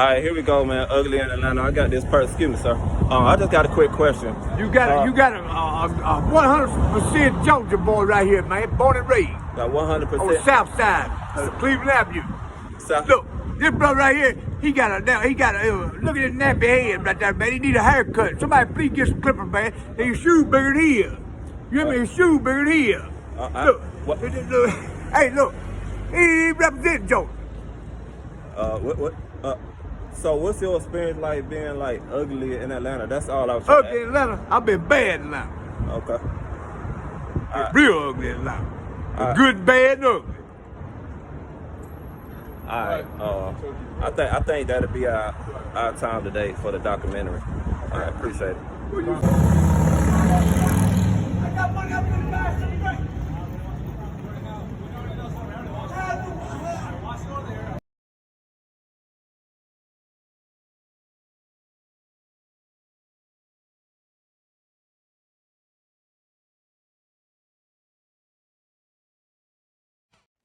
All right, here we go, man. Ugly in Atlanta. I got this part. Excuse me, sir. I just got a quick question. You got a 100% Georgia boy right here, man. Born and raised. Got 100%. On the south side of Cleveland Avenue. South. Look, this brother right here, he got a look at his nappy head right there, man. He need a haircut. Somebody please get some clippers, man. His shoe bigger than here. You hear me? His shoe bigger than here. Look. Hey, look. He represents Georgia. So what's your experience like being like ugly in Atlanta? That's all I was trying to ask. Ugly in Atlanta? I've been bad in Atlanta. Okay. Real ugly in Atlanta. Good, bad, and ugly. All right. I think that'll be our time today for the documentary. All right, appreciate it. I got money up in the back.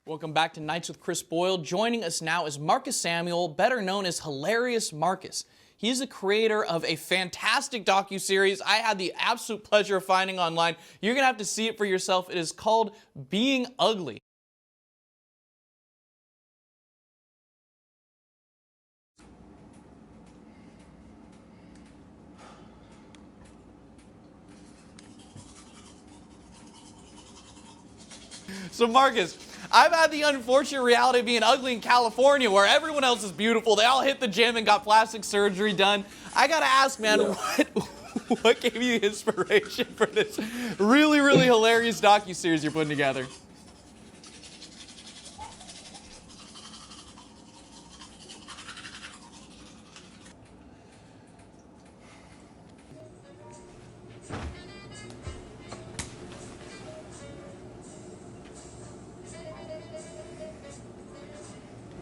Welcome back to Nights with Chris Boyle. Joining us now is Marcus Samuel, better known as Hilarious Marcus. He's the creator of a fantastic docuseries I had the absolute pleasure of finding online. You're going to have to see it for yourself. It is called Being Ugly. So Marcus, I've had the unfortunate reality of being ugly in California where everyone else is beautiful. They all hit the gym and got plastic surgery done. I gotta ask, man, what gave you the inspiration for this really, really hilarious docuseries you're putting together?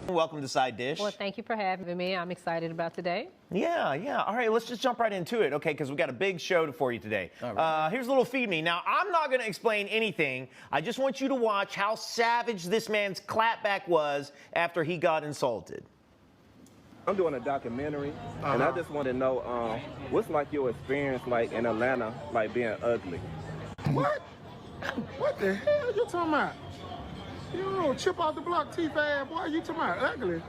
Welcome to Side Dish. Well, thank you for having me. I'm excited about today. Yeah. All right, let's just jump right into it, okay? Because we got a big show for you today. Right. Here's a little feed me. Now, I'm not going to explain anything. I just want you to watch how savage this man's clapback was after he got insulted. I'm doing a documentary, and I just want to know what's like your experience like in Atlanta, like being ugly. What? What the hell are you talking about? You know, chip off the block teeth ass, boy. You talking about ugly?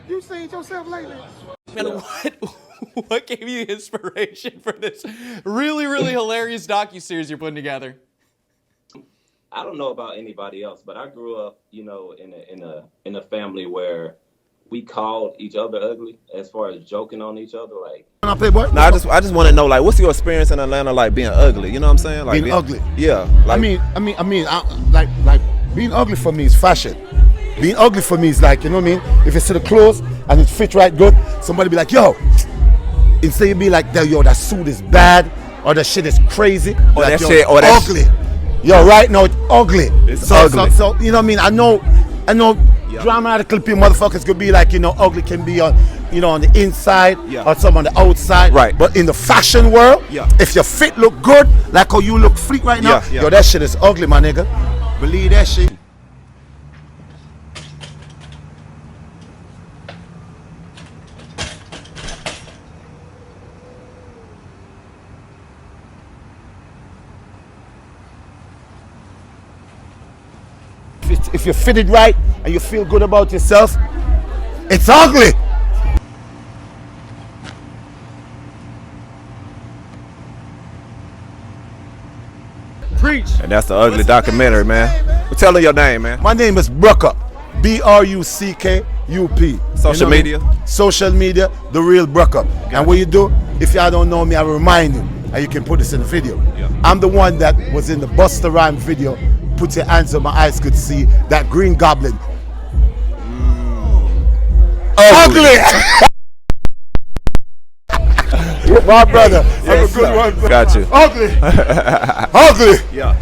You seen yourself lately? Man, what gave you the inspiration for this really, really hilarious docuseries you're putting together? I don't know about anybody else, but I grew up, you know, in a family where we called each other ugly as far as joking on each other, like. Can I play, boy? No, I just want to know, like, what's your experience in Atlanta, like being ugly? You know what I'm saying? Like being ugly. Yeah. Like, like being ugly for me is fashion. Being ugly for me is like, you know what I mean? If you see the clothes and it fits right good, somebody be like, yo. Instead you be like, yo, that suit is bad, or that shit is crazy. Or like, that shit, or that ugly. Yo, right now it's ugly. It's ugly. So you know what I mean? I know. Yeah. Dramatically, people, motherfuckers could be like, you know, ugly can be on, you know, on the inside or some on the outside. Right. But in the fashion world, if your fit look good, like how you look freak right now, yo, that shit is ugly, my nigga. Believe that shit. If you're fitted right and you feel good about yourself, it's ugly. Preach. And that's the ugly documentary, man. Well, tell her your name, man. My name is Bruckup. B-R-U-C-K-U-P. Social media? Social media, The Real Bruckup. And what you do, if y'all don't know me, I remind you, and you can put this in the video. I'm the one that was in the Busta Rhymes video. Put your hands on my eyes could see that Green Goblin. Ugly. My brother. Yes, I'm a good one, bro. Got you. Ugly. Ugly. Yeah.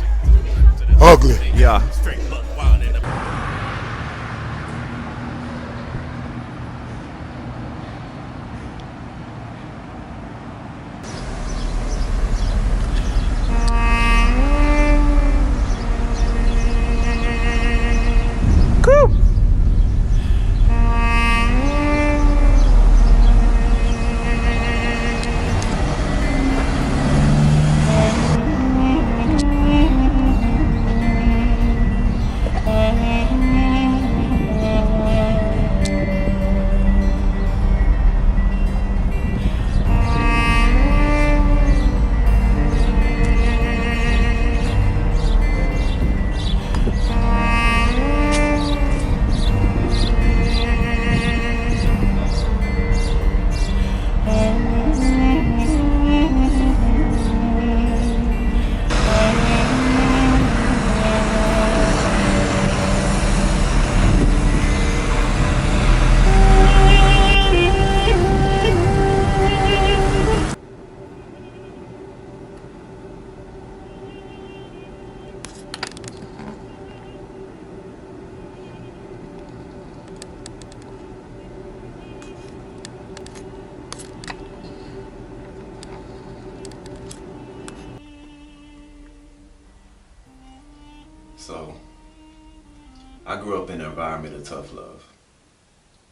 Ugly. Yeah. So, I grew up in an environment of tough love.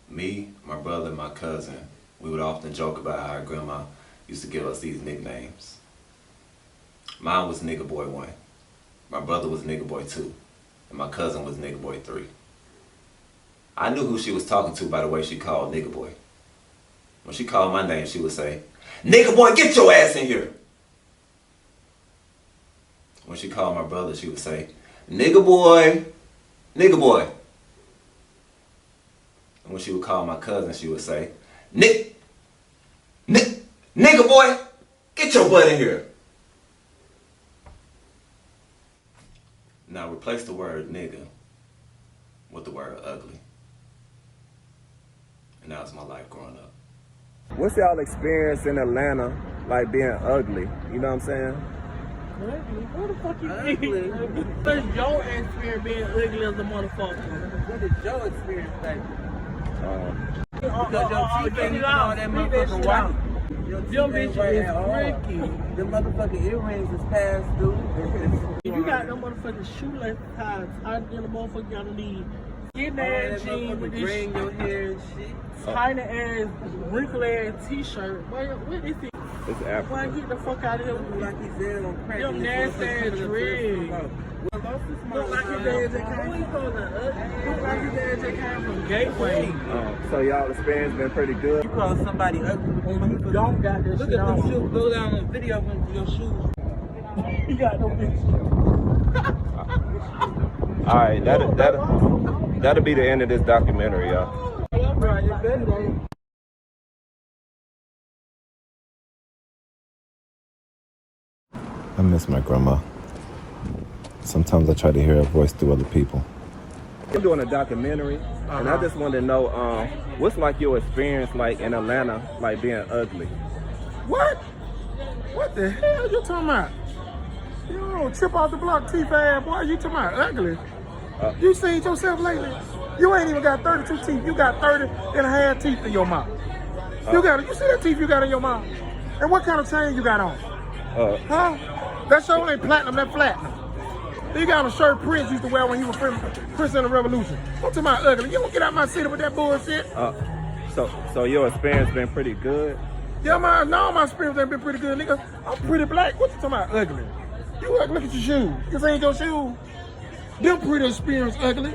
Me, my brother, and my cousin, we would often joke about how our grandma used to give us these nicknames. Mine was Nigga Boy 1, my brother was Nigga Boy 2, and my cousin was Nigga Boy 3. I knew who she was talking to by the way she called Nigga Boy. When she called my name, she would say, "Nigga Boy, get your ass in here." When she called my brother, she would say, "Nigga Boy, Nigga Boy." And when she would call my cousin, she would say, Nigga Boy, get your butt in here." Now replace the word nigga with the word ugly. And that was my life growing up. What's y'all experience in Atlanta like being ugly? You know what I'm saying? Ugly? What the fuck you mean? What's your experience being ugly as a motherfucker? What is your experience like? Because your teeth ain't all that motherfucking white. Your bitch is freaky. The motherfucking earrings is passed through. If you got no motherfucking shoelace tied tighter than a motherfucker, you gotta need skin ass jeans with this shit. Your hair and shit. Tiny ass, wrinkly ass t-shirt. What is it? It's African. Why get the fuck out of here? Like he's dead on crack. Them nasty ass dreads. Look like his dad just came from Gateway. So y'all experience been pretty good. You call somebody ugly and you don't got this shit. Look at the shoes. Go down the video of your shoes. You got no picture. All right, that'll be the end of this documentary, y'all. I miss my grandma. Sometimes I try to hear her voice through other people. I'm doing a documentary, and I just want to know what's like your experience like in Atlanta, like being ugly. What? What the hell you talking about? You don't trip off the block, teeth ass boy. You talking about ugly? You seen yourself lately? You ain't even got 32 teeth. You got 30 and a half teeth in your mouth. You see that teeth you got in your mouth? And what kind of chain you got on? Huh? That show ain't platinum, that platinum. You got a shirt Prince used to wear when he was Prince in the Revolution. I'm talking about ugly. You don't get out my city with that bullshit. So your experience been pretty good? Yeah, my experience ain't been pretty good, nigga. I'm pretty black. What you talking about ugly? You ugly, look at your shoes. This ain't your shoes. Them pretty experience ugly.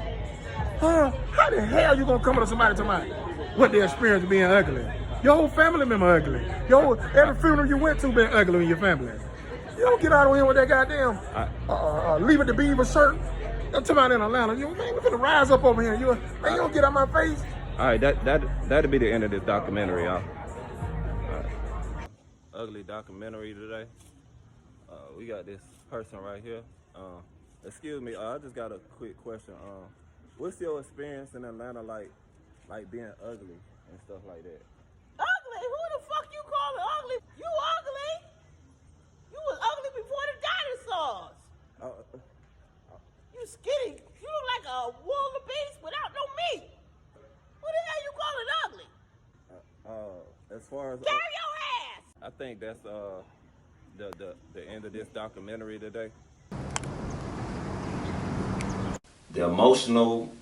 Huh? How the hell you gonna come up to somebody talking about what their experience being ugly? Your whole family member ugly. Every funeral you went to been ugly in your family. You don't get out of here with that goddamn Leave It to Beaver shirt. I'm talking about in Atlanta. You finna rise up over here. You don't get out my face. All right, that'll be the end of this documentary, y'all. Ugly documentary today. We got this person right here. Excuse me, I just got a quick question. What's your experience in Atlanta like being ugly and stuff like that? Ugly? Who the fuck you calling ugly? You ugly? You was ugly before the dinosaurs. You skinny. You look like a wildebeest without no meat. Who the hell you calling ugly? As far as carry your ass. I think that's the end of this documentary today. The emotional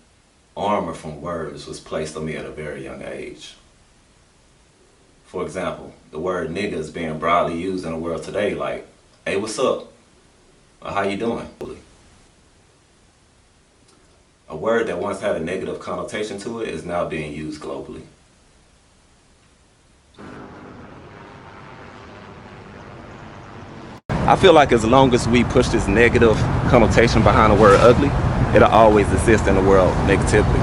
armor from words was placed on me at a very young age. For example, the word nigga is being broadly used in the world today like, "Hey, what's up?" Or "How you doing?" A word that once had a negative connotation to it is now being used globally. I feel like as long as we push this negative connotation behind the word ugly, it'll always exist in the world negatively.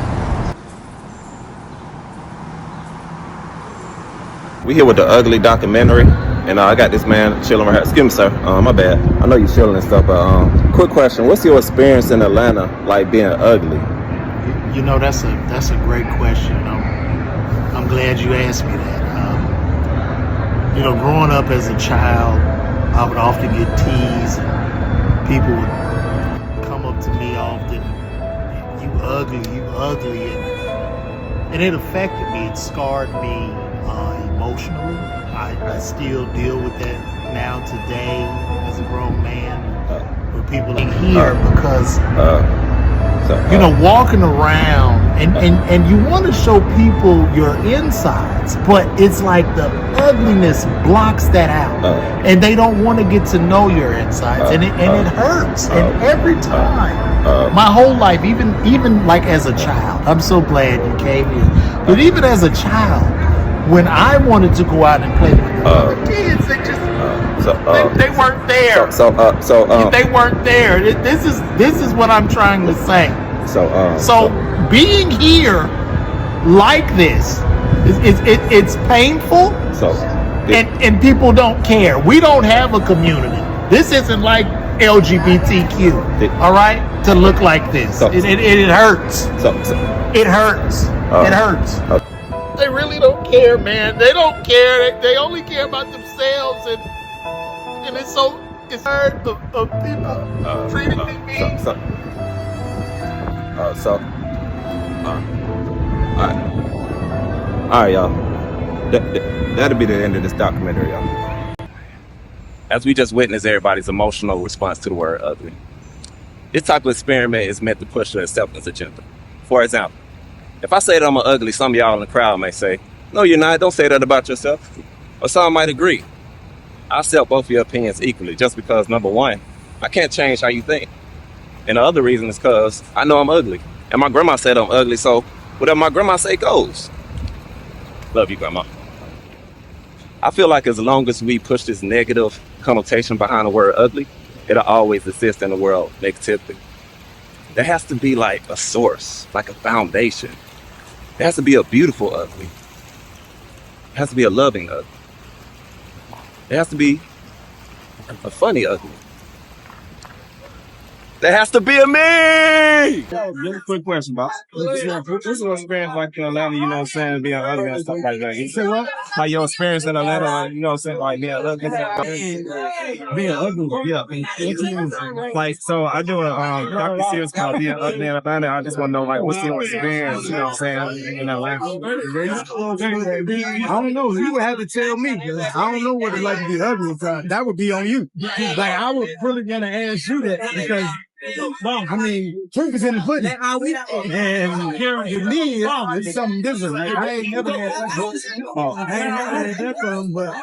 We here with the Ugly documentary, and I got this man chilling right here. Excuse me, sir. My bad. I know you chilling and stuff, but quick question: what's your experience in Atlanta like being ugly? You know, that's a great question. I'm glad you asked me that. Growing up as a child, I would often get teased, and people would come up to me often, "You ugly," and it affected me. It scarred me emotionally. I still deal with that now today as a grown man. Where people ain't here because you know, walking around and you want to show people your insides, but it's like the ugliness blocks that out, and they don't want to get to know your insides, and it hurts. And every time, my whole life, even like as a child, I'm so glad you came here. But even as a child, when I wanted to go out and play with the other kids, they just they weren't there. They weren't there. This is what I'm trying to say. So being here like this, it's painful. And people don't care. We don't have a community. This isn't like LGBTQ. All right, to look like this. It hurts. It hurts. It hurts. They really don't care, man. They don't care. They only care about themselves, and it's hurt of people treating me. All right, y'all. That'll be the end of this documentary, y'all. As we just witnessed everybody's emotional response to the word ugly. This type of experiment is meant to push the acceptance agenda. For example, if I say that I'm ugly, some of y'all in the crowd may say, "No, you're not. Don't say that about yourself." Or some might agree. I accept both of your opinions equally, just because, number one, I can't change how you think. And the other reason is because I know I'm ugly. And my grandma said I'm ugly, so whatever my grandma say goes. Love you, Grandma. I feel like as long as we push this negative connotation behind the word ugly, it'll always exist in the world, negativity. There has to be like a source, like a foundation. There has to be a beautiful ugly. There has to be a loving ugly. There has to be a funny ugly. There has to be a me! Just a quick question, boss. What's your experience like in Atlanta, you know what I'm saying, being ugly and stuff like that? You say what? Like your experience in Atlanta, like, you know what I'm saying, like being ugly. Being ugly, yeah. Like, so I do a docu-series called Being Ugly in Atlanta. I just want to know, like, what's your experience, you know what I'm saying, in Atlanta? I don't know. You would have to tell me. I don't know what it's like to be ugly. That would be on you. Like, I was really gonna ask you that because, I mean, proof is in the pudding. And here with me, it's something different. Like, I ain't never had that problem, but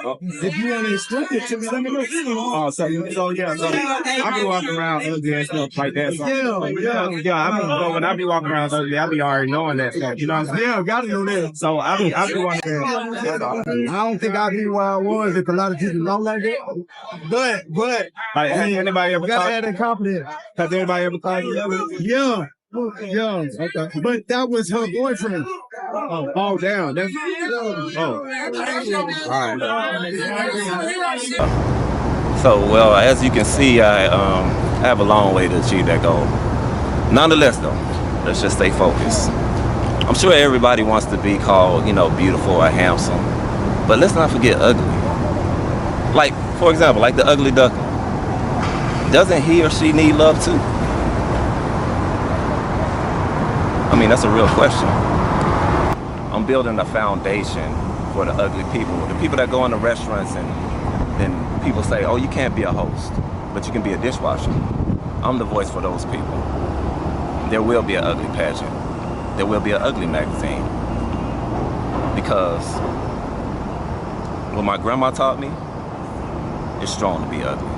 if you want to explain it to me, let me know. So I be walking around ugly and stuff like that. So, but when I be walking around ugly, I be already knowing that stuff. You know what I'm saying? Yeah, gotta know that. So I be wondering. I don't think I'd be where I was if a lot of people don't like that. But Like, has anybody ever gotta have that confidence. Has anybody ever thought you ugly? Yeah. Okay. But that was her boyfriend. Oh, damn. That's, all right. So, well, as you can see, I have a long way to achieve that goal. Nonetheless, though, let's just stay focused. I'm sure everybody wants to be called, you know, beautiful or handsome, but let's not forget ugly. Like, for example, like the ugly duckling. Doesn't he or she need love too? I mean, that's a real question. I'm building a foundation for the ugly people. The people that go into restaurants and then people say, oh, you can't be a host, but you can be a dishwasher. I'm the voice for those people. There will be an ugly pageant. There will be an ugly magazine. Because what my grandma taught me, it's strong to be ugly.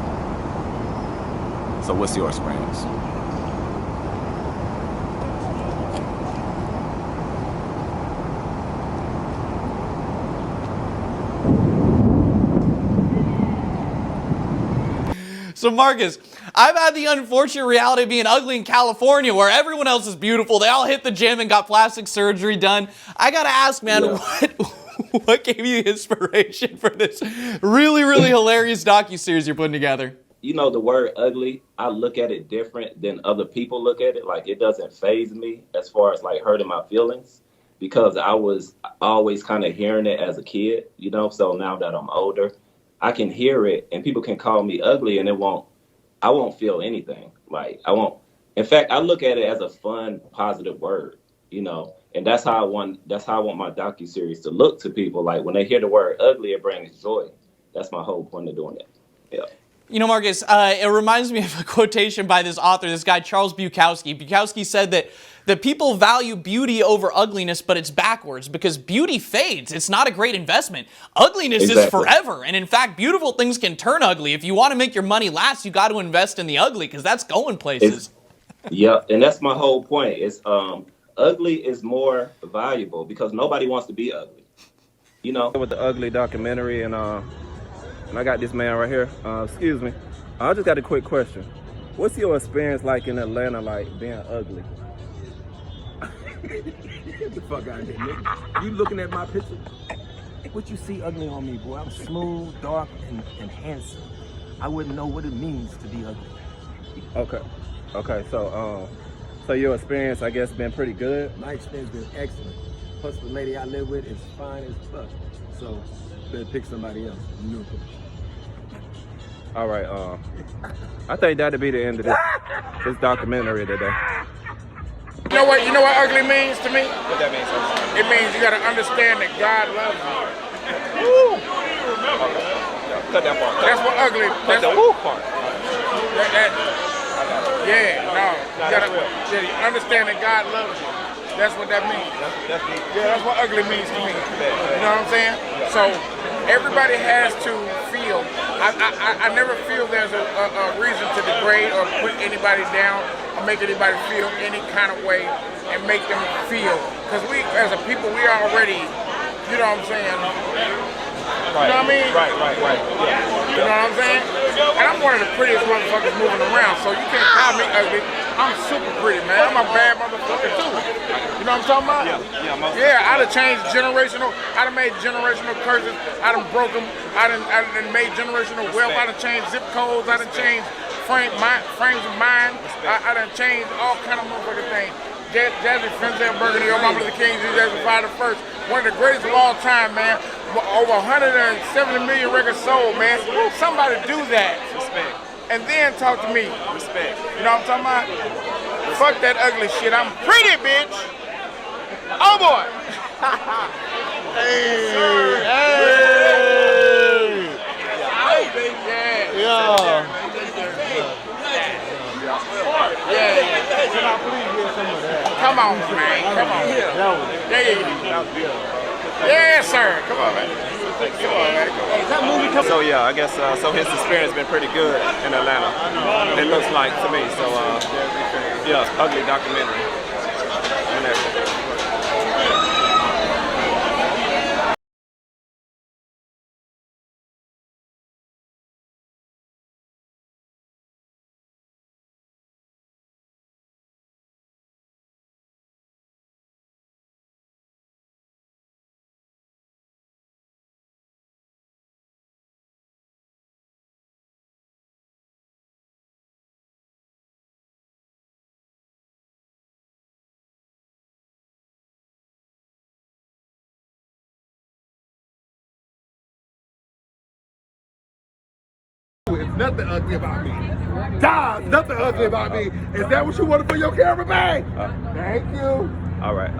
So what's your experience? So Marcus, I've had the unfortunate reality of being ugly in California where everyone else is beautiful. They all hit the gym and got plastic surgery done. I gotta ask, man, what gave you inspiration for this really, really hilarious docuseries you're putting together? You know, the word ugly, I look at it different than other people look at it. Like, it doesn't faze me as far as like hurting my feelings, because I was always kind of hearing it as a kid, you know. So now that I'm older, I can hear it and people can call me ugly and I won't feel anything. Like, I won't. In fact, I look at it as a fun, positive word, you know. And that's how I want my docuseries to look to people. Like, when they hear the word ugly, it brings joy. That's my whole point of doing it. Yeah. You know, Marcus, it reminds me of a quotation by this author, this guy, Charles Bukowski. Bukowski said that people value beauty over ugliness, but it's backwards because beauty fades. It's not a great investment. Ugliness is forever. And in fact, beautiful things can turn ugly. If you want to make your money last, you got to invest in the ugly because that's going places. Yeah, and that's my whole point. It's ugly is more valuable because nobody wants to be ugly. You know, with the ugly documentary and I got this man right here. Excuse me. I just got a quick question. What's your experience like in Atlanta, like being ugly? Get the fuck out of here, nigga. You looking at my picture? What you see ugly on me, boy? I'm smooth, dark, and handsome. I wouldn't know what it means to be ugly. Okay. So your experience, I guess, been pretty good. My experience been excellent. Plus, the lady I live with is fine as fuck. So, better pick somebody else. You know. All right. I think that'll be the end of this documentary today. You know what ugly means to me? What that means? It means you gotta understand that God loves you. Woo! Cut that part. That's what ugly. Cut the woo part. You gotta understand that God loves you. That's what that means. That's what ugly means to me. You know what I'm saying? So everybody has to feel. I never feel there's a reason to degrade or put anybody down or make anybody feel any kind of way and make them feel. Because we, as a people, we are already, you know what I'm saying? Right. You know what I mean? Right. Yeah. You know what I'm saying? And I'm one of the prettiest motherfuckers moving around, so you can't call me ugly. I'm super pretty, man. I'm a bad motherfucker too. You know what I'm talking about? Yeah, I'd have changed I'd have made generational curses. I'd have broke them. I'd have made generational wealth. I'd have changed zip codes. I'd have changed frames of mind. I'd have changed all kind of motherfucking things. Jazzy Fenzel Burgundy, Your Mama the King, Jazzy Fire the First. One of the greatest of all time, man. Over 170 million records sold, man. Somebody do that. Respect. And then talk to me. Respect. You know what I'm talking about? Fuck that ugly shit. I'm pretty, bitch. Oh boy. Come on, man. Come on. Yeah, sir. Come on, man. So yeah, I guess so his experience been pretty good in Atlanta. It looks like to me. So yeah, ugly documentary. And everything. There's nothing ugly about me. There's nothing ugly about me. Is that what you wanted for your camera, man? Thank you. All right.